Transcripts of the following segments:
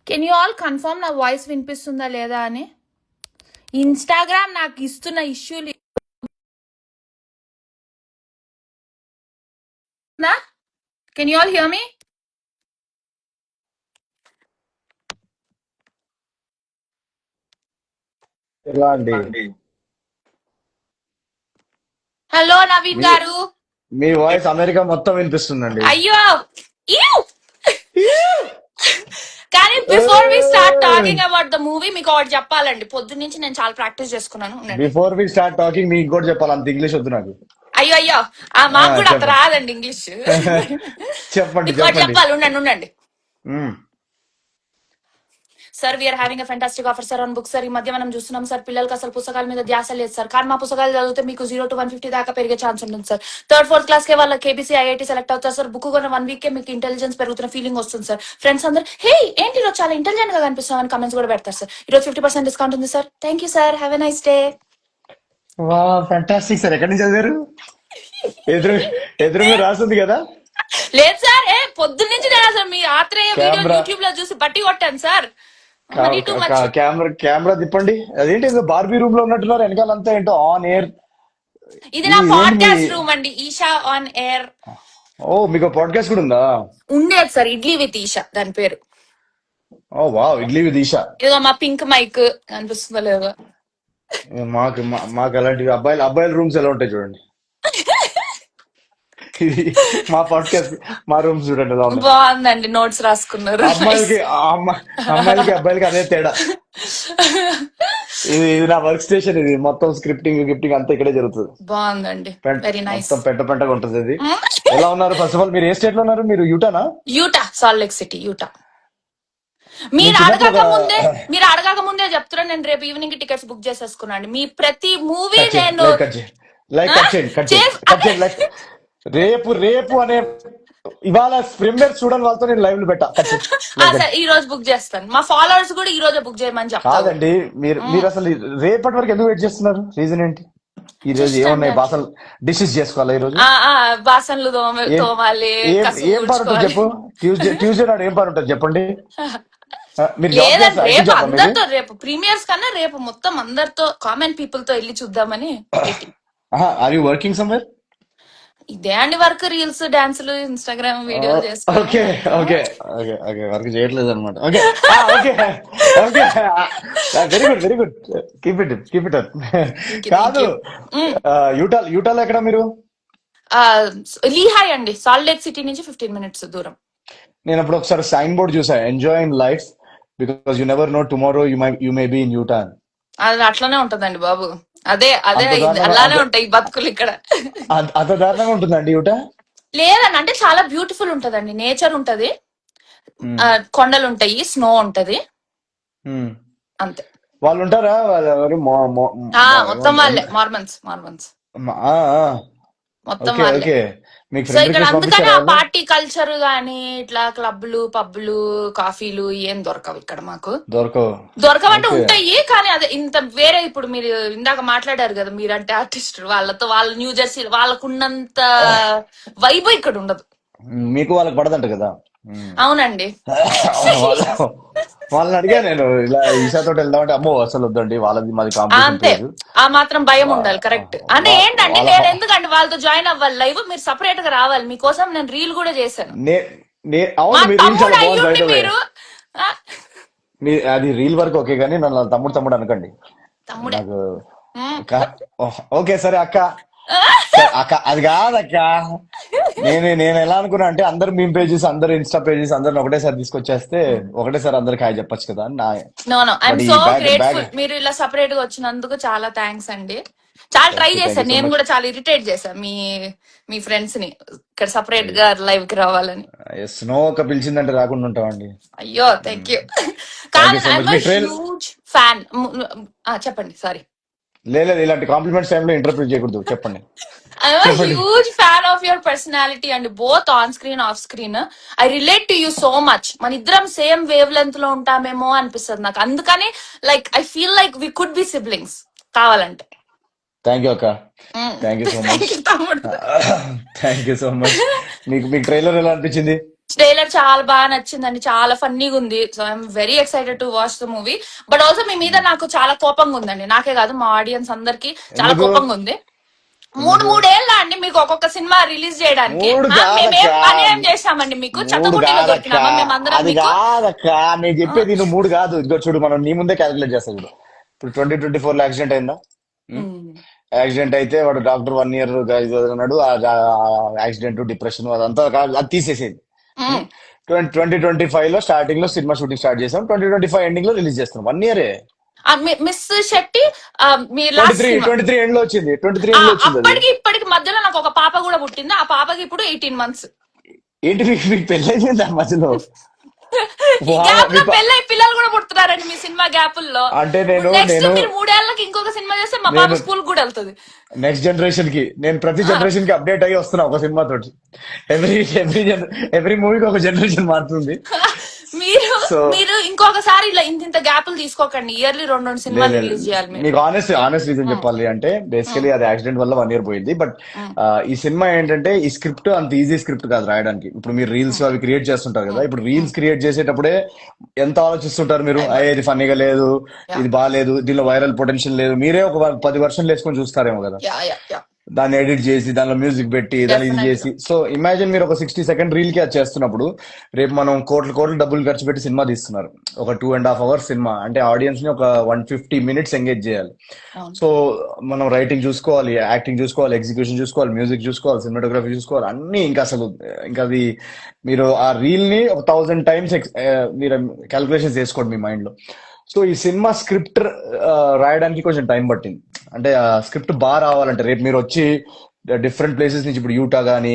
Can you all confirm నా voice వినిపిస్తుందా లేదా అని? ఇన్స్టాగ్రామ్ నాకు ఇస్తున్న ఇష్యూలు. కెన్ యూ ఆల్ హియర్ మీ? ఎలా అండి? హలో నవీన్ మీ గారు. మీ వాయిస్ అమెరికా మొత్తం వినిపిస్తుందండి. అయ్యో కానీ before we start talking about the movie మీకు ఒకటి చెప్పాలండి. పొద్దున్న నుంచి నేను చాలా ప్రాక్టీస్ చేసుకున్నాను. ఉండండి. బిఫోర్ వి స్టార్ట్ టాకింగ్ మీకు ఇంకోటి చెప్పాలి, అంత ఇంగ్లీష్ వద్దు నాకు. అయ్యో మాకు కూడా అంత చెప్పండి. రాదండి ఇంగ్లీష్. చెప్పండి మీకు ఒకటి చెప్పండి. చెప్పాలి. ఉండండి. Hmm. Sir we're having a fantastic offer sir on book sir. ఈ మధ్య మనం చూస్తున్నాం సార్, పిల్లలకి అసలు పుస్తకాల మీద ధ్యాస లేదు సార్. కానీ మా పుస్తకాలు చదివితే మీకు 0 to 150 దాకా పెరిగే ఛాన్స్ ఉంటుంది సార్. 3rd 4th క్లాస్ కే వాళ్ళ కేబీసీ ఐఐటీ సెలెక్ట్ అవుతారు సార్. బుక్ కొన్న 1 week కే మీకు ఇంటెలిజెన్స్ పెరుగుతున్న ఫీలింగ్ వస్తుంది సార్. ఫ్రెండ్స్ అందరూ హే ఏంటి ఈరోజు చాలా ఇంటెలిజెంట్ గా కనిపిస్తాం అని కమెంట్స్ కూడా పెడతారు సార్. ఈరోజు 50% డిస్కౌంట్ ఉంది sir. Thank you sir, have a nice day. వా ఫ్యాంటాస్టిక్ సార్. ఎక్కడి నుంచి చదివారు? ఎదురు ఎదురుగా రాసింది కదా. లేదు సార్, పొద్దున్న నుంచి నేను అసలు మీ ఆత్రేయ వీడియో కెమెరా యూట్యూబ్ లో చూసి బట్టి కొట్టాను సార్. మరీ టూ మచ్. కెమెరా కెమెరా తిప్పండి. అదేంటి బార్బీ రూమ్ లో ఉన్నట్టున్నారు, వెనకాలంతా ఏంటో ఆన్ ఎయిర్. ఇది నా ఇది ఏంటి మీ? పాడ్కాస్ట్ రూమ్ అండి, ఈషా ఆన్ ఎయిర్. ఓ, మీకు పాడ్కాస్ట్ కూడా ఉందా? ఉండేది సార్, ఇడ్లీ విత్ ఈషా దాని పేరు. ఓ వావ్, ఇడ్లీ విత్ ఈషా. ఏదో మా పింక్ మైక్ కనిపిస్తుందో లేదో. మాకు అలాంటివి అబ్బాయిల రూమ్స్ ఎలా ఉంటాయి చూడండి. ఇది మా పాడ్కాస్ట్, మా రూమ్స్ చూడండి ఎలా ఉన్నాయి. బాగుందండి, నోట్స్ రాసుకున్నారు. అమ్మాయిలకి అమ్మాయిలకి అబ్బాయిలకి అదే తేడా. ఇది నా వర్క్ స్టేషన్. ఇది మొత్తం గిఫ్టింగ్ అంతా ఇక్కడే జరుగుతుంది. బాగుందండి, వెరీ నైస్. మొత్తం పెంటగా ఉంటుంది ఇది. ఎలా ఉన్నారు? ఫస్ట్ ఆఫ్ ఆల్ మీరు ఏ స్టేట్ లో ఉన్నారు? మీరు యూటానా? Utah, salt lake city, Utah. నేను మీరు చిన్నప్పుడు అడగక ముందే చెప్తున్నా, నేను రేపు ఈవినింగ్ టికెట్స్ బుక్ చేసేసుకున్నాండి. మీ ప్రతి మూవీ కట్ చేయండి, నేను లైక్ కట్ చేయండి, లైక్ కట్ చేయండి, కట్ చేయండి, లైక్ రేపు అనే ఇవాళ ప్రీమియర్ చూడని వాళ్ళతో నేను లైవ్ లో పెట్టా. కట్ చేయండి, లైక్ కట్. సరే ఈ రోజు బుక్ చేస్తాను. మా ఫాలోవర్స్ కూడా ఈ రోజే బుక్ చేయమని చెప్తాను. కాదండి, మీరు అసలు రేపటి వరకు ఎందుకు వెయిట్ చేస్తున్నారు? రీజన్ ఏంటి? ఈ రోజు జస్ట్ ఏమున్నాయి బాసలు డిషెస్ చేసుకోవాలా ఈ రోజు? బాసన్లు ఏం తోమాలి, ఏం కసువు ఏం పని ఉంటుంది ఊడ్చుకోవాలి. చెప్పు. ట్యూస్డే నాడు ఏం పని ఉంటుంది చెప్పండి. మీరు జాబ్ లేదండి, చేస్తారు, ఐటీ రేపు జాబ్ మీది? అందరితో, రేపు ప్రీమియర్స్ కన్నా రేపు మొత్తం అందరితో కామన్ పీపుల్ తో వెళ్ళి చూద్దామని waiting. Are you working somewhere? ఇదే అండి వర్క్, రీల్స్, డాన్సులు, ఇన్స్టాగ్రామ్ వీడియోలు చేసుకోవడం. Okay okay okay okay, work చేయట్లేదు అనమాట. Okay okay okay, very good keep it up. కాదు, యూటాలో ఎక్కడ మీరు? లీహాయ్ అండి, సాల్ట్ లేక్ సిటీ నుంచి 15 minutes దూరం. నేను అప్పుడు ఒకసారి సైన్ బోర్డ్ చూసా, enjoy in life because you never know tomorrow you may be in Utah. అది అట్లానే ఉంటదండి బాబు. అదే అంత దారుణంగా అలానే ఉంటాయి ఈ బతుకులు ఇక్కడ. అంత దారుణంగా ఉంటుందండి యూటా? లేదండి, అంటే చాలా బ్యూటిఫుల్ ఉంటదండి, నేచర్ ఉంటది, కొండలు ఉంటాయి, స్నో ఉంటది, అంతే. వాళ్ళు ఉంటారా? వాళ్ళు ఎవరు? మొత్తం వాళ్ళే, మార్మన్స్. మొత్తం ఓకే వాళ్ళే. ఓకే, మీకు సో ఫ్రెండ్ ఇక్కడ రిక్వెస్ట్ అందుకని పంపించారా ఆ వాళ్ళు? పార్టీ కల్చర్ గానీ ఇట్లా క్లబ్లు, పబ్లు, కాఫీలు ఏం దొరకవు ఇక్కడ మాకు. దొరకవు. దొరకవంటే ఓకే, ఉంటాయి, కానీ అదే ఇంత వేరే. ఇప్పుడు మీరు ఇందాక మాట్లాడారు కదా, మీరంటే ఆర్టిస్ట్, వాళ్ళతో, వాళ్ళ న్యూ జెర్సీ వాళ్ళకున్నంత వైబ్ ఇక్కడ ఉండదు. మీకు వాళ్ళకి పడదంట కదా. అవునండి. వాళ్ళ వాళ్ళని అడిగా నేను, ఇలా ఈషాతో వెళ్దామంటే అమ్మో అసలు వద్దండి, వాళ్ళది మాది కాంపిటీషన్ అంతే, ప్లేస్. ఆ మాత్రం భయం ఉండాలి. కరెక్ట్. అంటే ఏంటంటే వాళ్ళ నేను ఎందుకంటే వాళ్ళతో జాయిన్ అవ్వాలి లైవ్, మీరు సపరేట్ గా రావాలి. మీకోసం నేను రీల్ కూడా చేశాను. అవును, మా మీ రీల్ తమ్ముడు చాలా బాగుంది బై అయ్యుండి ద వే. మీరు ఆ, అది రీల్ వరకు ఓకే, కానీ నన్ను తమ్ముడు అనకండి తమ్ముడే. నాకు. ఉమ్. ఓకే సరే అక్క. అక్క అది కాదక్క. నేను ఎలా అనుకున్నా అంటే, అందరు మీమ్ పేజెస్, అందరు ఇన్స్టా పేజెస్ అందరిని ఒకటేసారి తీసుకొచ్చేస్తే ఒకటేసారి అందరికి హాయ్ చెప్పొచ్చు కదా అని నా. నో ఐఎమ్ బట్ ఈ సో బ్యాగ్ గ్రేట్ఫుల్. మీరు ఇలా సపరేట్ గా వచ్చినందుకు చాలా థ్యాంక్స్ అండి. చాలా ట్రై థ్యాంక్ యూ చేశాను, సో నేను మచ్. కూడా చాలా ఇరిటేట్ చేశాను మీ ఫ్రెండ్స్ ని ఇక్కడ సపరేట్ గా లైవ్ కి రావాలని. స్నో ఒక పిలిచిందంటే రాకుండా ఉంటామండి. అయ్యో థ్యాంక్ యూ. థ్యాంక్ కానీ యూ సో ఐఎమ్ మచ్. మీ ట్రైల్ హ్యూజ్ ఫ్యాన్. చెప్పండి, సారీ. లేదు, ఇలాంటి కాంప్లిమెంట్స్ టైంలో ఇంటర్ప్రిట్ చేయకూడదు. చెప్పండి I'm a చెప్పండి. huge fan of your personality and both on screen, off screen. I relate to you so much. మన ఇద్దరం సేమ్ వేవ్ లెంత్ లో ఉంటామేమో అనిపిస్తుంది నాకు. అందుకని like I feel like we could be siblings కావాలంటే. థ్యాంక్ యూ అక్క. Thank you so much. Thank you తమ్ముడు. Thank you so much. మీకు ట్రైలర్ ఎలా అనిపించింది? ట్రైలర్ చాలా బాగా నచ్చిందండి, చాలా ఫన్నీగా ఉంది. So I'm very excited to watch the movie. But also మీ మీద నాకు చాలా కోపంగా ఉందండి, నాకే కాదు మా ఆడియన్స్ అందరికి చాలా ఎందుకు కోపంగా ఉంది. ఎందుకు మూడేళ్ళ అండి మీకు ఒక్కొక్క సినిమా రిలీజ్ చేయడానికి. మూడు మేమేం కాదక్క అన్యాయం చేశామండి మీకు? మూడు చెత్తబుట్టిలో కాదక్క దొరికినామా మేమందరం అది మీకు? కాదక్క నేను ఆ, చెప్పేది నువ్వు మూడు కాదు. ఇదిగో చూడు, మనం నీ ముందే క్యాలిక్యులేట్ చేస్తా చూడు. ఇప్పుడు 2024 లో యాక్సిడెంట్ అయిందా? ఉమ్, యాక్సిడెంట్ అయితే వాడు డాక్టర్ 1 ఇయర్ అన్నాడు. ఆ యాక్సిడెంట్ డిప్రెషన్ అదంతా అది తీసేసేది. ఉమ్. 2025 లో స్టార్టింగ్ లో సినిమా షూటింగ్ స్టార్ట్ చేసాం, 2025 ఎండింగ్ లో రిలీజ్ చేస్తాం. 1 ఇయరే. మిస్ శెట్టి, మీ ట్వంటీ లాస్ట్ త్రీ సినిమా. ట్వంటీ త్రీ ఎండ్ లో వచ్చింది, 23 ఎండ్ లో వచ్చింది అది. అప్పటికి ఇప్పటికి మధ్యలో నాకు ఒక పాప కూడా పుట్టింది, ఆ పాపకి ఇప్పుడు 18 months. ఏంటి మీకు పెళ్ళైంది దాని మధ్యలో? ఈ వావ్, గ్యాప్ లో పెళ్ళై పిల్లలు కూడా పుడుతున్నారండి మీ సినిమా గ్యాపుల్లో. అంటే ఇప్పుడు నేను నెక్స్ట్ నేను మీరు 3 ఏళ్లకి ఇంకొక సినిమా చేస్తే మా నేను పాప స్కూల్ కూడా వెళ్తుంది. నెక్స్ట్ జనరేషన్ కి నేను ప్రతి ఆ, జనరేషన్ కి అప్డేట్ అయ్యి వస్తున్నా ఒక సినిమా తోటి. ఎవ్రీ ఎవ్రీ ఎవ్రీ మూవీకి ఒక జనరేషన్ మారుతుంది. మీరు సో మీరు ఇంకొకసారి ఇలా ఇంత గ్యాపులు తీసుకోకండి, ఇయర్లీ రెండు రెండు లేదు సినిమాలు లేదు. రిలీజ్ చేయాలి మీరు. మీకు ఆనెస్ట్ రీజన్ ఉమ్, చెప్పాలి అంటే ఉమ్, బేసికలీ అది యాక్సిడెంట్ వల్ల 1 ఇయర్ పోయింది. బట్ ఉమ్, ఈ సినిమా ఏంటంటే ఈ స్క్రిప్ట్ అంత ఈజీ స్క్రిప్ట్ కాదు రాయడానికి. ఇప్పుడు మీరు రీల్స్ ఉమ్, అవి క్రియేట్ చేస్తుంటారు కదా. ఉమ్, ఇప్పుడు ఉమ్. రీల్స్ క్రియేట్ చేసేటప్పుడే ఎంత ఆలోచిస్తుంటారు మీరు. అయ్యే అయిపోద్ది. ఇది ఫన్నీగా లేదు, యా, ఇది బాగాలేదు, దీనిలో వైరల్ పొటెన్షియల్ లేదు. మీరే ఒక 10 వర్షన్లు వేసుకొని చూస్తారేమో కదా. Yeah, yeah, yeah. దాన్ని ఎడిట్ చేసి దానిలో మ్యూజిక్ పెట్టి దాన్ని ఇది డెఫినెట్ గా. చేసి, సో ఇమాజిన్ మీరు ఒక 60 సెకండ్ రీల్ కి అది చేస్తున్నప్పుడు రేపు మనం కోట్ల కోట్ల డబ్బులు ఖర్చు పెట్టి సినిమా తీస్తున్నారు. ఒక 2.5 hours సినిమా అంటే ఆడియన్స్ ని ఒక 150 minutes ఎంగేజ్ చేయాలి. అవును. సో మనం రైటింగ్ చూసుకోవాలి, యాక్టింగ్ చూసుకోవాలి, ఎగ్జిక్యూషన్ చూసుకోవాలి, మ్యూజిక్ చూసుకోవాలి, సినిమాటోగ్రఫీ చూసుకోవాలి, అన్ని ఇంకా అసలు ఇంకా అది మీరు ఆ రీల్ ని ఒక 1000 times మీరు క్యాల్కులేషన్స్ చేసుకోండి మీ మైండ్ లో. సో ఈ సినిమా స్క్రిప్ట్ రాయడానికి కొంచెం టైం పట్టింది. అంటే ఆ స్క్రిప్ట్ బాగా రావాలంటే రేపు మీరు వచ్చి డిఫరెంట్ ప్లేసెస్ నుంచి, ఇప్పుడు యూటా గానీ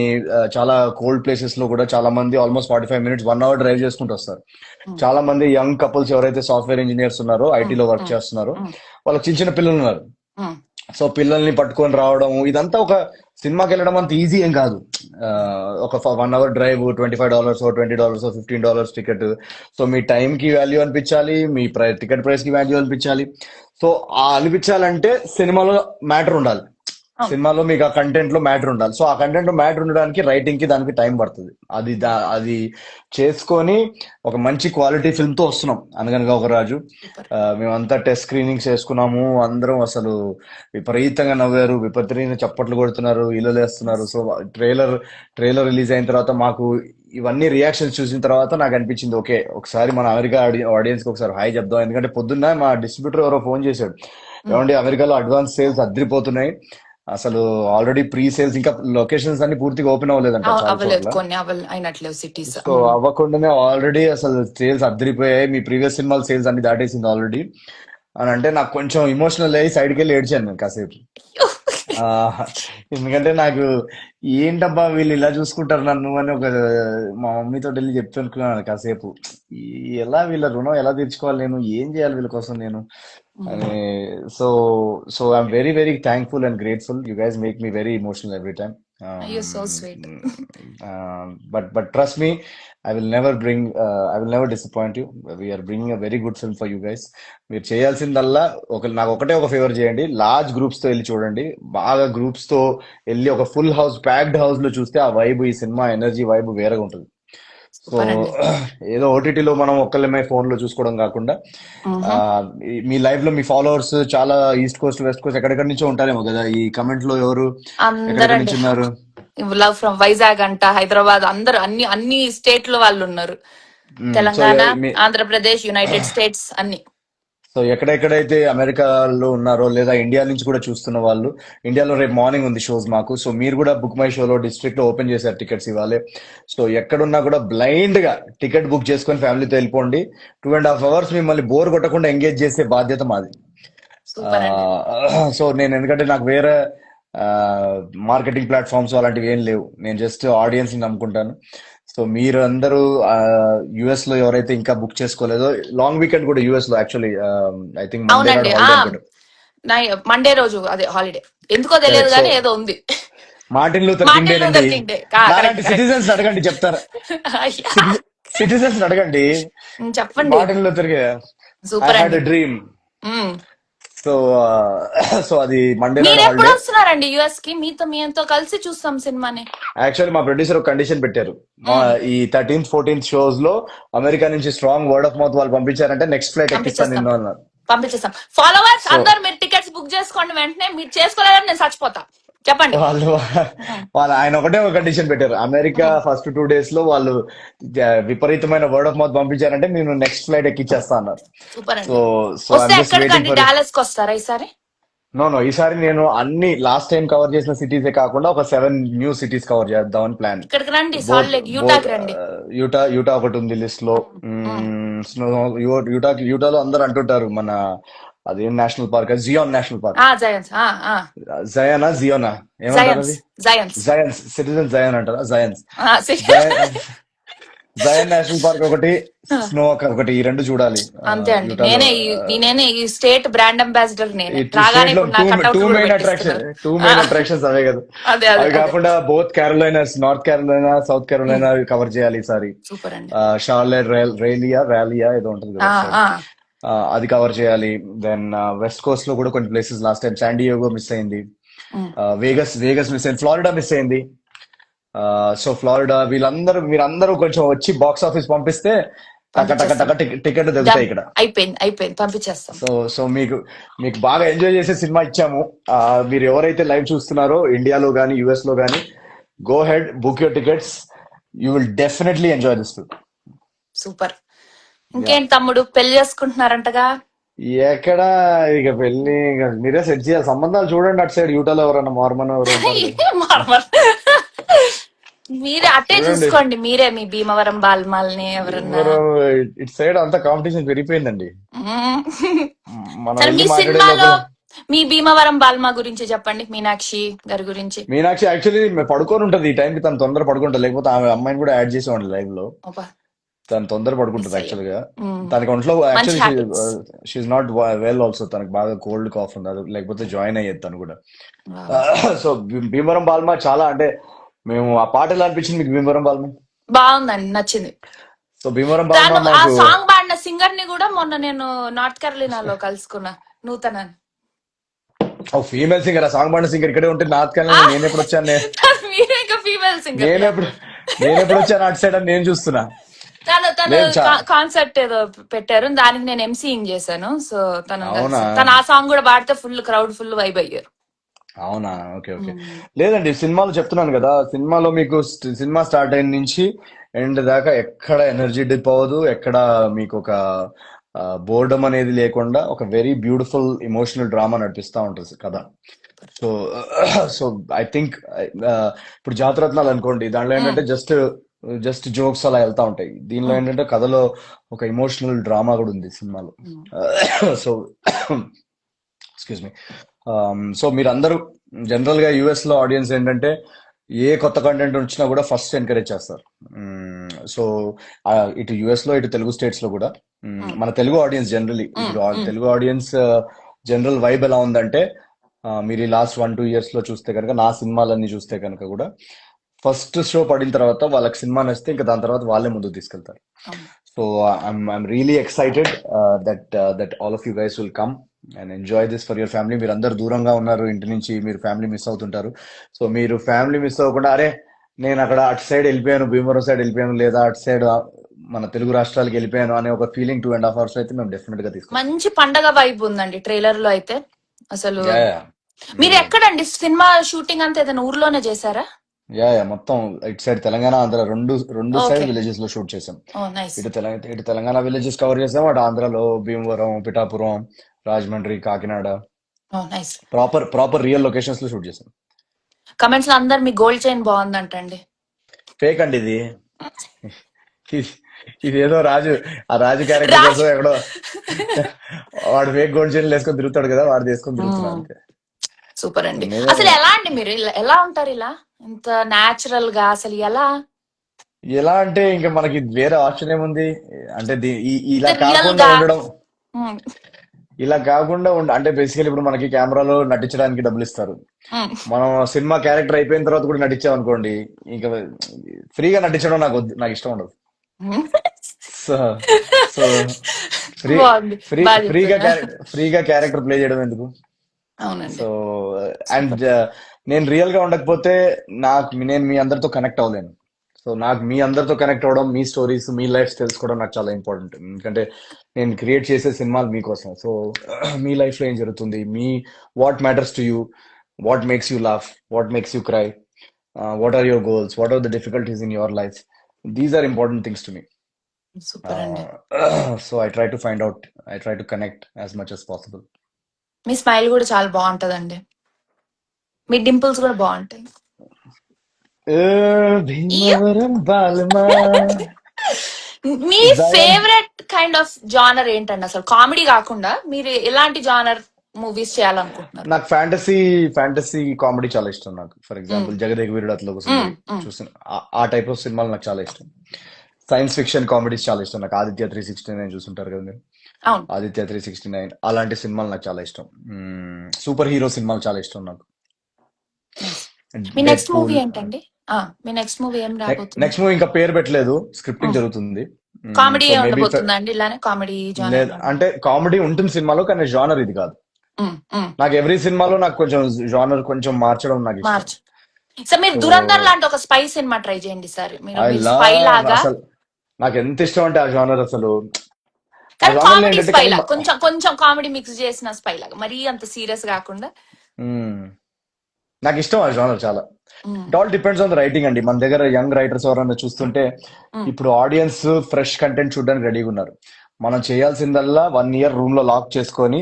చాలా కోల్డ్ ప్లేసెస్ లో కూడా చాలా మంది ఆల్మోస్ట్ 45 minutes 1 hour డ్రైవ్ చేసుకుంటూ వస్తారు. ఉమ్, చాలా మంది యంగ్ కపుల్స్ ఎవరైతే సాఫ్ట్వేర్ ఇంజనీర్స్ ఉన్నారో, ఉమ్, ఐటీలో వర్క్ ఉమ్, చేస్తున్నారో, ఉమ్, వాళ్ళకి చిన్న చిన్న పిల్లలు ఉన్నారు. ఉమ్. సో పిల్లల్ని పట్టుకొని రావడం ఇదంతా ఒక సినిమాకి వెళ్ళడం అంత ఈజీ ఏం కాదు. ఆ, ఒక 1 hour డ్రైవ్, $25 $20 $15 టికెట్. సో మీ టైం కి వాల్యూ అనిపించాలి, మీ టికెట్ ప్రైస్ కి వాల్యూ అనిపించాలి. సో ఆ అనిపించాలంటే సినిమాలో మ్యాటర్ ఉండాలి. అవును. సినిమాలో మీకు ఆ కంటెంట్ లో మ్యాటర్ ఉండాలి. సో ఆ కంటెంట్ లో మ్యాటర్ ఉండడానికి రైటింగ్ కి దానికి టైం పడుతుంది. అది చేసుకొని ఒక మంచి క్వాలిటీ ఫిల్మ్ తో వస్తున్నాం అనగనగా ఒక రాజు. సూపర్. మేమంతా టెస్ట్ స్క్రీనింగ్స్ చేసుకున్నాము. అందరం అసలు విపరీతంగా నవ్వారు, విపరీతంగా చప్పట్లు కొడుతున్నారు, ఇల్లు వేస్తున్నారు. సో ట్రైలర్ ట్రైలర్ రిలీజ్ అయిన తర్వాత మాకు ఇవన్నీ రియాక్షన్స్ చూసిన తర్వాత నాకు అనిపించింది, ఓకే ఒకసారి మన అమెరికా ఆడియన్స్ కి ఒకసారి హాయ్ చెప్దాం. ఎందుకంటే పొద్దున్న మా డిస్ట్రిబ్యూటర్ ఎవరో ఫోన్ చేశాడు, ఉమ్. ఏమంటే అమెరికాలో అడ్వాన్స్ సేల్స్ అదిరిపోతున్నాయి, అసలు ఆల్రెడీ ప్రీ సేల్స్, ఇంకా లొకేషన్స్ అన్ని పూర్తిగా ఓపెన్ అవ్వలేదంట చాలా అవ్వలేదు, చోట్ల. కొన్ని అయినట్లేవు సిటీస్. సో అవ్వకుండానే ఆల్రెడీ అసలు సేల్స్ అద్దరిపోయాయి, మీ ప్రీవియస్ సినిమాల సేల్స్ అన్ని దాటేసింది ఆల్రెడీ అని అంటే నాకు కొంచెం ఇమోషనల్ అయ్యి సైడ్కి వెళ్ళి ఏడ్చాను నేను కాసేపు. ఆ, ఎందుకంటే నాకు ఏంటబ్బా వీళ్ళు ఇలా చూసుకుంటారు నన్ను అని ఒక మా మమ్మీతో వెళ్ళి చెప్తున్నాను కాసేపు. ఎలా వీళ్ళ రుణం ఎలా తీర్చుకోవాలి, నేను ఏం చేయాలి వీళ్ళ కోసం నేను అని. So so I'm very very thankful and grateful. You guys make me very emotional every time. అయ్యో, so sweet. But trust me, I will never disappoint you. We are bringing a very good film for you guys. మీరు చేయాల్సిందల్లా నాకు ఒకటే ఒక favour చేయండి, large groups తో వెళ్ళి చూడండి. బాగా గ్రూప్స్ తో వెళ్ళి ఒక ఫుల్ హౌస్, ప్యాక్డ్ హౌస్ లో చూస్తే ఆ వైబ్, ఈ సినిమా ఎనర్జీ వైబ్ వేరేగా ఉంటుంది. సో సూపర్ అండి. ఏదో ఓటీటీలో మనం ఒక్కళ్ళమే ఫోన్ లో చూసుకోవడం కాకుండా ఆ, మ్హూ. మీ లైఫ్ లో మీ ఫాలోవర్స్ చాలా ఈస్ట్ కోస్ట్ వెస్ట్ కోస్ట్ ఎక్కడెక్కడి నుంచో ఉంటారేమో కదా. ఈ కమెంట్ లో ఎవరు ఎక్కడెక్కడి అందరండి, నుంచి ఉన్నారు? లవ్ ఫ్రమ్ వైజాగ్ అంట, హైదరాబాద్, అందరు అన్ని అన్ని స్టేట్ లో వాళ్ళు ఉన్నారు. So Telangana, Andhra Pradesh, United states అన్ని. సో ఎక్కడెక్కడైతే అమెరికాలో ఉన్నారో లేదా ఇండియా నుంచి కూడా చూస్తున్న వాళ్ళు, ఇండియాలో రేపు మార్నింగ్ ఉంది షోస్ మాకు. సో మీరు కూడా బుక్ మై షోలో డిస్ట్రిక్ట్ లో ఓపెన్ చేశారు టికెట్స్ ఇవ్వాలి. సో ఎక్కడున్నా కూడా బ్లైండ్ గా టికెట్ బుక్ చేసుకొని ఫ్యామిలీతో వెళ్ళిపోండి. 2.5 hours మిమ్మల్ని బోర్ కొట్టకుండా ఎంగేజ్ చేసే బాధ్యత మాది. సూపర్ అండి. సో నేను ఎందుకంటే నాకు వేరే మార్కెటింగ్ ప్లాట్ఫామ్స్ అలాంటివి ఏం లేవు, నేను జస్ట్ ఆడియన్స్ ని నమ్ముకుంటాను. సో మీరు అందరూ యుఎస్ లో ఎవరైతే ఇంకా బుక్ చేసుకోలేదో, లాంగ్ వీకెండ్ కూడా యుఎస్ లో యాక్చువల్లీ ఐ థింక్ మండే నాడు అవునండి. హాలిడే అనుకుంటా. మండే రోజు అదే హాలిడే, ఎందుకో తెలియదు కరెక్ట్. సో కానీ ఏదో ఉంది. Martin Luther King day Martin నండి. Luther King day. కరెక్ట్, నాలాంటి కరెక్ట్. సిటిజన్స్ అడగండి చెప్తారు. సిటిజన్స్ అడగండి. చెప్పండి. Martin Luther I super had అండి. A dream, hmm. So so అది మండే మీరు నాడు ఎప్పుడు హాలిడే. వస్తున్నారండి యుఎస్ కి? మీతో కలిసి చూస్తాం సినిమాని. యాక్చువల్లీ మా ప్రొడ్యూసర్ ఒక కండిషన్ పెట్టారు. మా ఉమ్, ఈ 13th 14th షోస్ లో అమెరికా నుంచి స్ట్రాంగ్ వర్డ్ ఆఫ్ మౌత్ వాళ్ళు పంపించారంటే నెక్స్ట్ ఫ్లైట్ ఎక్కిస్తాను పంపించేస్తాం నిన్ను అన్నారు. పంపించేస్తాం. ఫాలోవర్స్ సో అందరు మీరు టికెట్స్ బుక్ చేసుకోండి వెంటనే. మీరు చేసుకోలేదని నేను చచ్చిపోతా. చెప్పండి. వాళ్ళు ఉమ్, వాళ్ళు ఆయన ఒకటే ఒక కండిషన్ పెట్టారు. అమెరికా ఉమ్, ఫస్ట్ 2 days లో వాళ్ళు విపరీతమైన వర్డ్ ఆఫ్ మౌత్ పంపించారంటే నేను నెక్స్ట్ ఫ్లైట్ ఎక్కిచ్చేస్తా అన్నారు. సూపర్ సో అండి. సో వస్తే ఐఎమ్ జస్ట్ వెయిటింగ్ ఎక్కడికండి? ఫర్. డాలస్ కి వస్తారా ఈసారి? నో ఈసారి నేను అన్ని లాస్ట్ టైం కవర్ చేసిన సిటీసే కాకుండా ఒక 7 న్యూ సిటీస్ కవర్ చేద్దామని ప్లాన్. ఇక్కడికి రండి, సాల్ట్ బోత్ లేక్, బోత్ యూటాకి రండి. యూటా యూటా ఒకటి ఉంది లిస్ట్ లో. ఉమ్, ఉమ్. స్నో యూటాలో అందరు అంటుంటారు మన అదేం national park, Zion national park. Zion's జయానా జియోనా ఏమంటారు జయన్స్ అది? జయన్స్ జయన్స్, సిటిజన్ జయన్ అంటారా? Zion's. Zion Zion national park ఒకటి, స్నో ఒకటి, ఈ రెండు చూడాలి అంతే అండి. యూటాలో. నేనే ఈ స్టేట్ బ్రాండ్ అంబాసిడర్ నేనే. ఈ రాగానే స్టేట్ లో ఇప్పుడు నా టూ కట్అవుట్లు కూడా మెయిన్ అట్రాక్షన్ పెట్టిస్తున్నారు. టూ ఆ, మెయిన్ అట్రాక్షన్స్ అవే కదా. అదే అదే అవి అదే. కాకుండా బోత్ క్యారోలైనాస్, నార్త్ క్యారోలైనా, సౌత్ క్యారోలైనా కవర్ చేయాలి ఈసారి. సూపర్ అండి. షార్లెట్, రేలియా ఏదో ఉంటుంది కదా ఆ, అటు సైడ్. ఆ. అది కవర్ చేయాలి. దెన్ వెస్ట్ కోస్ట్ లో కూడా కొన్ని places last time San Diego miss అయింది. ఉమ్. వేగస్ మిస్ అయింది. ఫ్లోరిడా మిస్ అయింది. సో ఫ్లోరిడా మీరందరూ కొంచెం వచ్చి బాక్స్ ఆఫీస్ పంపిస్తే టక టక పంపించేస్తాం. టక టికెట్ డన్. దొరుకుతాయి ఇక్కడ. అయిపోయింది పంపించేస్తాం. సో మీకు మీకు బాగా ఎంజాయ్ చేసే సినిమా ఇచ్చాము. మీరు ఎవరైతే లైవ్ చూస్తున్నారో ఇండియాలో కానీ యుఎస్ లో కానీ, go head, book your tickets. You will definitely enjoy this film. Super. Yeah. ఇంకేంటి తమ్ముడు, పెళ్లి చేసుకుంటున్నారంటగా? ఎక్కడ ఇక పెళ్లి, ఇక మీరే సెట్ చేయాలి. సంబంధాలు చూడండి అటు సైడ్ యూటాలో ఎవరన్నా మార్మన్ ఎవరు ఉంటారు కదా. మార్మల్. మీరే అట్టే చూడండి, చూసుకోండి. మీరే మీ భీమవరం బాల్మాల్ని ఎవరన్నా. ఎవరు ఇటు సైడ్ అంతా కాంపిటీషన్ పెరిగిపోయిందండి. మ్మ్. మనం సరే, వెళ్ళి మీ మాట్లాడే సినిమాలో లోపల. మీ భీమవరం బాల్మా గురించి చెప్పండి, మీనాక్షి గారి గురించి. మీనాక్షి యాక్చువల్లీ పడుకొని ఉంటది ఈ టైంకి. తను తొందర పడుకుంటది, లేకపోతే ఆమె అమ్మాయిని కూడా యాడ్ చేసేవాడి లైవ్ లో. అబ్బా, తను తొందర మిస్ పడుకుంటది అయ్యా. యాక్చువల్ గా. మ్మ్. తనకి ఒంట్లో మంచి actually habits. She's not well also. తనకి బాగా కోల్డ్ కాఫ్ ఉంది, అది లేకపోతే జాయిన్ అయ్యేది తను కూడా. వావ్. సో భీమవరం బాల్మా చాలా అంటే, మేము ఆ పాట ఎలా అనిపించింది మీకు భీమవరం బాల్మా? బాగుందండి, నచ్చింది. సో భీమవరం బాల్మా తను ఆ మాకు సాంగ్ పాడిన సింగర్ ని కూడా మొన్న నేను నార్త్ కెరళీనాలో కలుసుకున్నా, నూతన. ఫీమేల్ సింగర్, ఆ సాంగ్ పాడిన సింగర్ ఇక్కడే ఉంటే నార్త్ ఆ, కేరళ నేను ఎప్పుడు వచ్చాను మీరే ఇంకా ఫీమేల్ సింగర్. నేను ఎప్పుడు నేను ఎప్పుడు వచ్చాను అటు సైడ్ అని నేను చూస్తున్నా. తను లేదు కాన్సెప్ట్ ఏదో పెట్టారు, దానికి నేను ఎంసీయింగ్ చేశాను. సో తను అవునా? కలిసి తను ఆ సాంగ్ కూడా పాడితే క్రౌడ్ ఫుల్ వైబ్ అయ్యారు. అవునా? Okay okay. మ్మ్. లేదండి, సినిమాలో చెప్తున్నాను కదా, సినిమాలో మీకు సినిమా స్టార్ట్ అయిన నుంచి ఎండ్ దాకా ఎక్కడ ఎనర్జీ డిప్ అవ్వదు, ఎక్కడ మీకు ఒక బోర్డమ్ అనేది లేకుండా ఒక వెరీ బ్యూటిఫుల్ ఇమోషనల్ డ్రామా నడిపిస్తా ఉంటుంది కదా. సో సో ఐ థింక్ ఇప్పుడు జాతరత్నాలు అనుకోండి, దాంట్లో మ్మ్. ఏంటంటే జస్ట్ జోక్స్ అలా వెళ్తా ఉంటాయి. దీనిలో మ్మ్. ఏంటంటే కథలో ఒక ఇమోషనల్ డ్రామా కూడా ఉంది సినిమాలో. మ్మ్. So excuse me. సో మీరందరూ జనరల్ గా యుఎస్ లో ఆడియన్స్ ఏంటంటే ఏ కొత్త కంటెంట్ వచ్చినా కూడా ఫస్ట్ ఎంకరేజ్ చేస్తారు. సో ఇటు యుఎస్ లో ఇటు తెలుగు స్టేట్స్ లో కూడా మ్మ్. మన తెలుగు ఆడియన్స్ జనరలీ, మ్మ్. ఇప్పుడు మ్మ్. తెలుగు ఆడియన్స్ జనరల్ వైబ్ ఎలా ఉందంటే, మీరు ఈ లాస్ట్ 1-2 years లో చూస్తే కనుక, నా సినిమాలన్నీ చూస్తే కనుక కూడా ఫస్ట్ షో పడిన తర్వాత వాళ్ళకి సినిమా నచ్చితే ఇంకా దాని తర్వాత వాళ్ళే ముందుకు తీసుకెళ్తారు. అవును. So I'm really excited that all of you guys will come and enjoy this for your family. మీరు అందరు దూరంగా ఉన్నారు ఇంటి నుంచి, మీరు ఫ్యామిలీ మిస్ అవుతుంటారు. సో మీరు ఫ్యామిలీ మిస్ అవ్వకుండా, అరే నేను అక్కడ అటు సైడ్ వెళ్ళిపోయాను, భీమవరం సైడ్ వెళ్ళిపోయాను, లేదా అటు సైడ్ మన తెలుగు రాష్ట్రాలకు వెళ్ళిపోయాను అనే ఒక ఫీలింగ్ 2.5 hours అయితే మేము డెఫినెట్ గా తీసుకొస్తాం. మంచి పండగ వైబ్ ఉందండి ట్రైలర్ లో అయితే అసలు. యా యా మీరు మీరు ఎక్కడండి సినిమా షూటింగ్ అంతా? ఏదైనా ఊర్లోనే చేశారా? యా మొత్తం ఇటు సైడ్ తెలంగాణ ఆంధ్ర రెండు సైడ్ ఓకే. విలేజెస్ లో షూట్ చేసాం. ఓ నైస్. ఇటు తెలంగాణ విలేజెస్ కవర్ చేసాం, అటు ఆంధ్రాలో భీమవరం, పిఠాపురం, రాజమండ్రి, కాకినాడ, ఓ నైస్. ప్రాపర్ రియల్ లొకేషన్స్ లో షూట్ చేసాం. కమెంట్స్ లో అందరు మీ గోల్డ్ చైన్ బాగుందంటండి. ఫేక్ అండి ఇది. ఇది- ఇది ఏదో ఆ రాజు క్యారెక్టర్ రాజ్. కోసం ఎక్కడో వాడు ఫేక్ గోల్డ్ చైన్లు వేసుకొని తిరుగుతాడు కదా, వాడు వేసుకొని తిరుగుతున్నాడు అంతే. సూపర్ అండి. నిజం. అసలు ఎలా అండి మీరు ఎలా ఉంటారు ఇలా ఇంత నాచురల్ గా? అసలు ఎలా? ఎలా అంటే ఇంకా మనకి వేరే ఆప్షన్ ఏముంది అంటే, ఇలా రియల్ కాకుండా గా. ఉండడం. మ్మ్. ఇలా కాకుండా అంటే బేసికలీ ఇప్పుడు మనకి కెమెరాలో నటించడానికి డబ్బులు ఇస్తారు. మ్మ్. మనం సినిమా క్యారెక్టర్ అయిపోయిన తర్వాత కూడా నటించాం అనుకోండి, ఇంకా ఫ్రీగా నటించడం నాకు ఇష్టం ఉండదు. మ్మ్. సో సో ఫ్రీ బాగుంది, ఫ్రీ బాగా ఫ్రీగా చెప్తున్నా. ఫ్రీగా క్యారెక్టర్ ప్లే చేయడం ఎందుకు? అవునండి. So and super. నేను రియల్ గా ఉండకపోతే నేను మీ అందరితో కనెక్ట్ అవ్వలేను. సో నాకు మీ అందరితో కనెక్ట్ అవ్వడం, మీ స్టోరీస్, మీ లైఫ్ తెలుసుకోవడం నాకు చాలా ఇంపార్టెంట్. ఎందుకంటే నేను క్రియేట్ చేసే సినిమాలు మీకోసం. సో మీ లైఫ్ లో ఏం జరుగుతుంది, what matters to you, what makes you laugh, what makes you cry, what are your goals, what are the difficulties in your life, these are important things to me. Super అండి. So I try to find out, I try to connect as much as possible. మీ smile కూడా చాలా బాగుంటదండి. మీ Dimple's కూడా బాగుంటాయి. ఇయ్యో. భీమవరం బాలమా. మీ జయం. Favourite kind of genre ఏంటండి అసలు? కామెడీ కాకుండా మీరు ఎలాంటి జానర్ మూవీస్ చేయాలనుకుంటున్నారు? నాకు ఫ్యాంటసీ కామెడీ చాలా ఇష్టం. నాకు for um, example Jagadeka Veerudu అతలో ఒక సుందరి ఉమ్. చూసిన ఆ టైప్ ఆఫ్ సినిమాలు నాకు చాలా ఇష్టం. సైన్స్ ఫిక్షన్ కామెడీస్ చాలా ఇష్టం నాకు. ఆదిత్య 369 చూసుంటారు కదా మీరు. అవును. ఆదిత్య 369 అలాంటి సినిమాలు నాకు చాలా ఇష్టం. సూపర్ హీరో సినిమాలు చాలా ఇష్టం నాకు. నైస్. మీ డెడ్ నెక్స్ట్ మూవీ పూల్. ఏంటండి? మీ నెక్స్ట్ మూవీ ఏం రాబోతుంది? నెక్స్ట్ మూవీ ఇంకా పేరు పెట్టలేదు, స్క్రిప్టింగ్ జరుగుతుంది. కామెడీ సో మేబీ ఉండబోతుందా అండి? ఇలానే కామెడీ జానర్ లేదు అంటే కామెడీ ఉంటుంది సినిమాలో, కానీ జానర్ ఇది కాదు. నాకు ఎవ్రీ సినిమాలో నాకు కొంచెం జానర్ కొంచెం మార్చడం నాకు ఇష్టం. మార్చ్. సార్ మీరు సో దురంధర్ లాంటి ఒక స్పై సినిమా ట్రై చేయండి సార్. ఐ మీరు స్పై లవ్ లాగా, అసలు. నాకు ఎంత ఇష్టం అంటే ఆ జానర్ అసలు. ఆ కానీ జానర్ కామెడీ ఏంటంటే స్పై కానీ లాగా, కొంచెం కొంచెం కామెడీ మిక్స్ చేసిన స్పై లాగా, మరీ అంత సీరియస్ కాకుండా. మ్మ్. నాకు ఇష్టం ఆ జానర్ చాలా. Um, it all depends on the writing అండి. మన దగ్గర యంగ్ రైటర్స్ ఎవరైనా చూస్తుంటే ఉమ్, ఇప్పుడు ఆడియన్స్ ఫ్రెష్ కంటెంట్ చూడడానికి రెడీగా ఉన్నారు. మనం చేయాల్సిందల్లా 1 year రూమ్ లో లాక్ చేసుకొని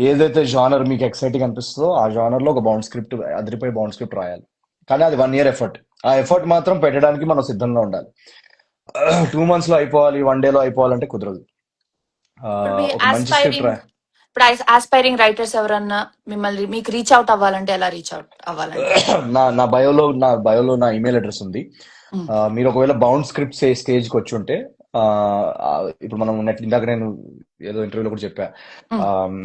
ఏదైతే జానర్ మీకు ఎక్సైటింగ్ అనిపిస్తుందో ఆ జానర్ లో ఒక బౌండ్ స్క్రిప్ట్, అదిరిపోయి బౌండ్ స్క్రిప్ట్ రాయాలి. కానీ అది 1 year ఎఫర్ట్. ఆ ఎఫర్ట్ మాత్రం పెట్టడానికి మనం సిద్ధంగా ఉండాలి. 2 months లో అయిపోవాలి, 1 day లో అయిపోవాలంటే కుదరదు. ఆ, ఇప్పుడు మీ ఒక మంచి స్క్రిప్ట్ ఆస్పైరింగ్, ఇప్పుడు ఆస్పైరింగ్ రైటర్స్ ఎవరన్నా మిమ్మల్ని మీకు రీచ్ అవుట్ అవ్వాలంటే ఎలా రీచ్ అవుట్ అవ్వాలండి? నా బయోలో నా ఇమెయిల్ అడ్రస్ ఉంది. ఉమ్, మీరు ఒకవేళ బౌండ్ స్క్రిప్ట్స్ స్టేజ్ కి వచ్చి ఉంటే, ఆ, ఇప్పుడు మనం ఇందాక నేను ఏదో ఇంటర్వ్యూలో కూడా చెప్పా, ఉమ్,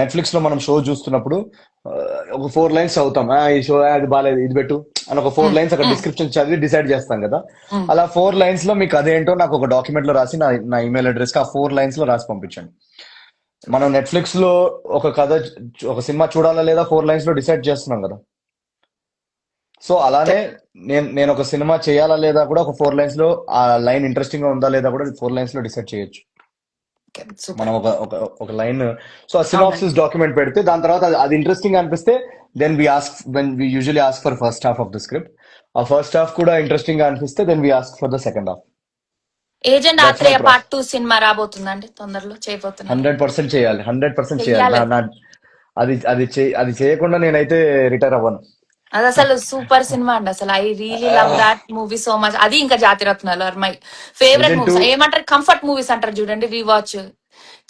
నెట్ఫ్లిక్స్ లో మనం షో చూస్తున్నప్పుడు ఆ, ఒక 4 lines అవుతాం, ఈ షో అది బాగాలేదు ఇది పెట్టు అని ఒక ఫోర్ ఉమ్, లైన్స్ అక్కడ ఉమ్, డిస్క్రిప్షన్ చదివి డిసైడ్ చేస్తాం కదా. ఉమ్. అలా 4 lines లో మీకు అదేంటో నాకు ఒక డాక్యుమెంట్ లో రాసి నా ఇమెయిల్ అడ్రస్ కి ఆ 4 lines లో రాసి పంపించండి. మనం సూపర్. నెట్ఫ్లిక్స్ లో ఒక కథ, ఒక సినిమా చూడాలా లేదా 4 lines లో డిసైడ్ చేస్తున్నాం కదా. సో అలానే నేను ఒక సినిమా చేయాలా లేదా కూడా ఒక 4 lines లో, ఆ లైన్ ఇంట్రెస్టింగ్ గా ఉందా లేదా కూడా 4 lines లో డిసైడ్ చేయొచ్చు. సూపర్. మనం ఒక లైన్, సో ఆ అవునండి. సినాప్సిస్ డాక్యుమెంట్ పెడితే దాని తర్వాత అది ఇంట్రెస్టింగ్ అనిపిస్తే then we usually ask for first half of the script. ఆ ఫస్ట్ హాఫ్ కూడా ఇంట్రెస్టింగ్ గా అనిపిస్తే then we ask for the second half. Agent that's my Athreya process. Part 2 సినిమా రాబోతుందండి, తొందరలో చేయబోతున్నారా? 100% చేయాలి, 100% చేయాలి. చెయ్యాలి. అది చేయకుండా నేనైతే రిటైర్ అవ్వను. అది అసలు సూపర్ సినిమా అండి. అసలు I really love that movie so much. అది ఇంకా Jathiratnalu are my favourite agent movies. ఏమంటారు, కంఫర్ట్ మూవీస్ అంటారు చూడండి, రీవాచ్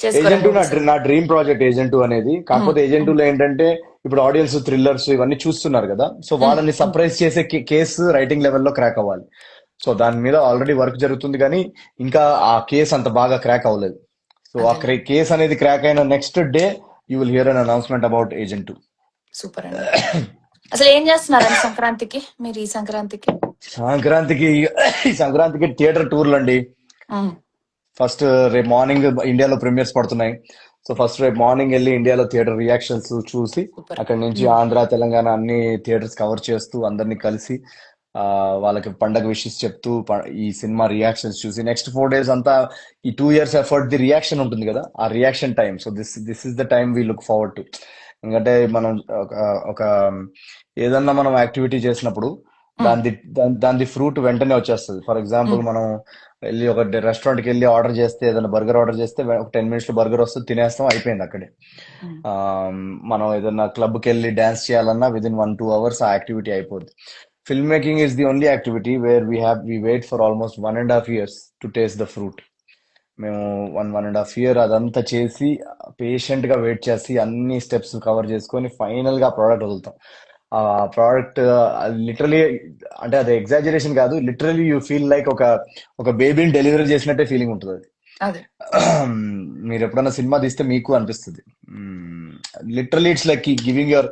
చేసుకునే ఏజెంట్ మూవీస్. నా డ్రీమ్ ప్రాజెక్ట్ ఏజెంట్ అనేది. కాకపోతే ఏజెంట్ లో ఏంటంటే ఇప్పుడు ఆడియన్స్ థ్రిల్లర్స్ ఇవన్నీ చూస్తున్నారు కదా. సో వాళ్ళని సర్ప్రైజ్ చేసే కేసు రైటింగ్ లెవెల్లో క్రాక్ అవ్వాలి. సో దాని మీద ఆల్రెడీ వర్క్ జరుగుతుంది, కానీ ఇంకా ఆ కేసు అంత బాగా క్రాక్ అవ్వలేదు. సో ఆ అదేలే. కేసు అనేది క్రాక్ అయిన next day you will here an announcement about agent 2. Super అండి. అసలు ఏం చేస్తున్నారండి సంక్రాంతికి మీరు? ఈ సంక్రాంతికి సంక్రాంతికి ఈ సంక్రాంతికి థియేటర్ టూర్లు అండి. ఉమ్, ఫస్ట్ రేపు మార్నింగ్ ఇండియాలో ప్రీమియర్స్ పడుతున్నాయి. సో ఫస్ట్ రేపు మార్నింగ్ వెళ్ళి ఇండియాలో థియేటర్ రియాక్షన్స్ చూసి సూపర్. అక్కడి నుంచి ఆంధ్ర తెలంగాణ అన్ని థియేటర్స్ కవర్ చేస్తూ అందరినీ కలిసి వాళ్ళకి పండగ విషెస్ చెప్తూ ఈ సినిమా రియాక్షన్స్ చూసి నెక్స్ట్ 4 days అంతా ఈ 2 years ఎఫర్ట్ ది రియాక్షన్ ఉంటుంది కదా, ఆ reaction time. So this is the time we look forward to. ఎందుకంటే మనం ఒక ఏదన్నా మనం యాక్టివిటీ చేసినప్పుడు ఉమ్, దాని ఫ్రూట్ వెంటనే వచ్చేస్తుంది. ఫర్ ఎగ్జాంపుల్ ఉమ్, మనం వెళ్ళి ఒక రెస్టారెంట్ కి వెళ్ళి ఆర్డర్ చేస్తే, ఏదైనా బర్గర్ ఆర్డర్ చేస్తే ఒక 10 minutes లో బర్గర్ వస్తుంది, తినేస్తాం, అయిపోయింది అక్కడే. ఉమ్. ఆ, మనం ఏదైనా క్లబ్ కి వెళ్ళి డాన్స్ చేయాలన్నా విదిన్ 1-2 hours ఆ యాక్టివిటీ అయిపోద్ది. Film making is the only activity where we wait for almost 1.5 years to taste the fruit. మేము 1.5 year అదంతా చేసి పేషెంట్ గా వెయిట్ చేసి అన్ని స్టెప్స్ కవర్ చేసుకొని ఫైనల్ గా ప్రోడక్ట్ వదులుతాం. ఆ ప్రోడక్ట్ లిటరలీ, అంటే అది ఎగ్జాజరేషన్ కాదు, లిటరలీ యూ ఫీల్ లైక్ ఒక బేబీని డెలివరీ చేసినట్టే ఫీలింగ్ ఉంటుంది అది. అదే. మీరు ఎప్పుడైనా సినిమా తీస్తే మీకు అనిపిస్తుంది. Literally it's like giving your,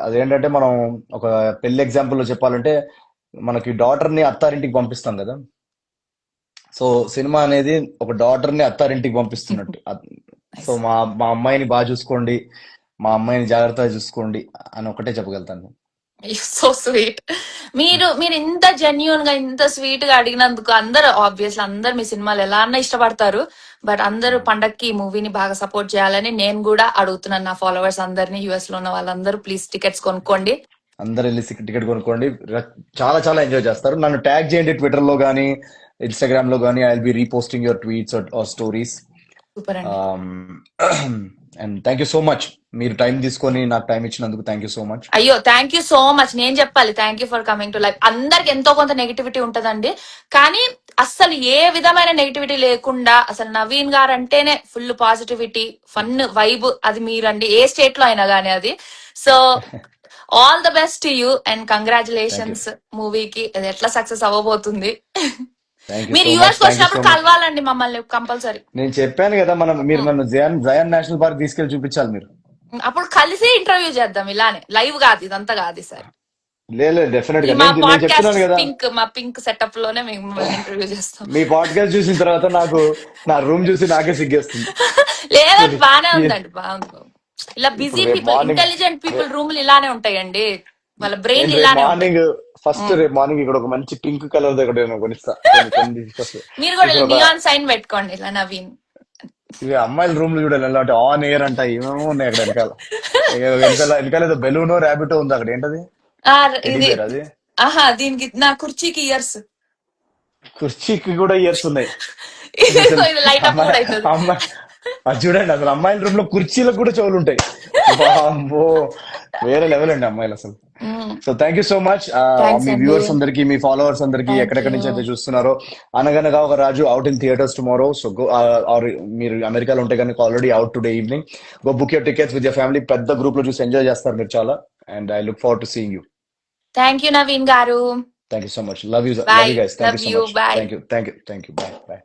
అదేంటంటే మనం ఒక పెళ్లి ఎగ్జాంపుల్ లో చెప్పాలంటే మనకి డాటర్ ని అత్తారింటికి పంపిస్తాం కదా. సో సినిమా అనేది ఒక డాటర్ ని అత్తారింటికి పంపిస్తున్నట్టు. So nice. మా అమ్మాయిని బాగా చూసుకోండి, మా అమ్మాయిని జాగ్రత్తగా చూసుకోండి అని ఒకటే చెప్పగలుగుతాను. So sweet. మీరు ఇంత జెన్యున్ గా ఇంత స్వీట్ గా అడిగినందుకు అందరు ఆబ్వియస్లీ అందరు మీ సినిమాలు ఎలా అన్నా ఇష్టపడతారు. బట్ అందరూ పండక్కి ఈ మూవీని బాగా సపోర్ట్ చేయాలని నేను కూడా అడుగుతున్నాను నా ఫాలోవర్స్ అందరినీ. యుఎస్ లో ఉన్న వాళ్ళందరూ ప్లీజ్ టికెట్స్ కొనుక్కోండి. అందరు వెళ్ళి టికెట్ కొనుక్కోండి. చాలా చాలా ఎంజాయ్ చేస్తారు. నన్ను ట్యాగ్ చేయండి ట్విట్టర్ లో కానీ ఇన్స్టాగ్రామ్ లో కానీ. I will be reposting your tweets or stories. Super అండి. And thank you so much. మీరు టైం తీసుకొని నాకు టైం ఇచ్చినందుకు థ్యాంక్ యూ సో మచ్. అయ్యో థ్యాంక్ యూ సో మచ్. నేను చెప్పాలి thank you for coming to life. అందరికి ఎంతో కొంత నెగిటివిటీ ఉంటదండి, కానీ అస్సలు ఏ విధమైన నెగిటివిటీ లేకుండా అసలు నవీన్ గారు అంటేనే ఫుల్ పాజిటివిటీ, ఫన్, వైబ్. అది మీరండి ఏ స్టేట్ లో అయినా కానీ అది. So all the best you and thank you. Congratulations. మూవీకి అది ఎట్లా సక్సెస్ అవ్వబోతుంది. థ్యాంక్ యూ మీరు సో మచ్. యుఎస్ కి థ్యాంక్ యూ వచ్చినప్పుడు సో మచ్. కలవాలండి మమ్మల్ని కంపల్సరీ. నేను చెప్పాను కదా, మీరు నన్ను జయాన్ నేషనల్ పార్క్ తీసుకెళ్లి చూపించాలి మీరు. అప్పుడు కలిసి ఇంటర్వ్యూ చేద్దాం ఇలానే, లైవ్ కాదు ఇదంతా కాదు సార్. లేదు డెఫినెట్ గా మా నేను పాడ్కాస్ట్ చెప్తున్నాను కదా. మా పింక్ సెటప్ లోనే మేము ఇంటర్వ్యూ చేస్తాం. మీ పాడ్కాస్ట్ చూసిన తర్వాత నాకు నా రూమ్ చూసి నాకే సిగ్గేస్తుంది. లేదండి బానే ఈ- ఉందండి, బాగుంది. ఇలా ఇప్పుడు బిజీ రేపు పీపుల్, మార్నింగ్ ఇంటెలిజెంట్ పీపుల్ రూములు ఇలానే ఉంటాయండి, వాళ్ళ బ్రెయిన్ నేను రేపు ఇలానే ఉంటాయి. మార్నింగ్ ఫస్ట్ ఉమ్. రేపు మార్నింగ్ ఇక్కడ ఒక మంచి పింక్ కలర్ దగ్గర నేను కొనిస్తా. కొన్ని తీసుకొస్తా. మీరు కూడా ఇక్కడ ఒక నియాన్ సైన్ పెట్టుకోండి ఇలా నవీన్. ఇవి అమ్మాయిల రూమ్ లో చూడాలి, అంటే ఆన్ ఎయిర్ అంట ఏమేమో ఉన్నాయి అక్కడ వెనకాల. వెనకాల ఏదో బెలూనో ర్యాబిటో ఉంది అక్కడ. ఏంటది? ఆ, టెడ్డీ ఇది బేర్ అది. ఆహా, దీనికి నా కుర్చీకి ఇయర్స్. కుర్చీకి కూడా ఇయర్స్ ఉన్నాయి. ఇది అసలు లైట్ అప్ అమ్మాయి కూడా అవుతుంది. అమ్మాయి అది చూడండి, అసలు అమ్మాయిల రూమ్ లో కుర్చీలకు కూడా చెవులు ఉంటాయి. వామ్మో, వేరే లెవెల్ అండి అమ్మాయిలు అసలు. So thank you so much. Thanks మీ అండి. వ్యూవర్స్ అందరికి, మీ ఫాలోవర్స్ అందరికి, థ్యాంక్ ఎక్కడెక్కడి యూ. నుంచి అయితే చూస్తున్నారో, Anaganaga Oka Raju out in theatres tomorrow. So go, or మీరు అమెరికాలో ఉంటే కనుక already out today evening. Go book your tickets with your family. పెద్ద గ్రూప్ లో చూసి ఎంజాయ్ చేస్తారు మీరు చాలా. And I look forward to seeing you. Thank you Naveen garu. Thank you so much. Love you bye. Guys. Thank love you so you. Much. Bye. Thank you. Bye.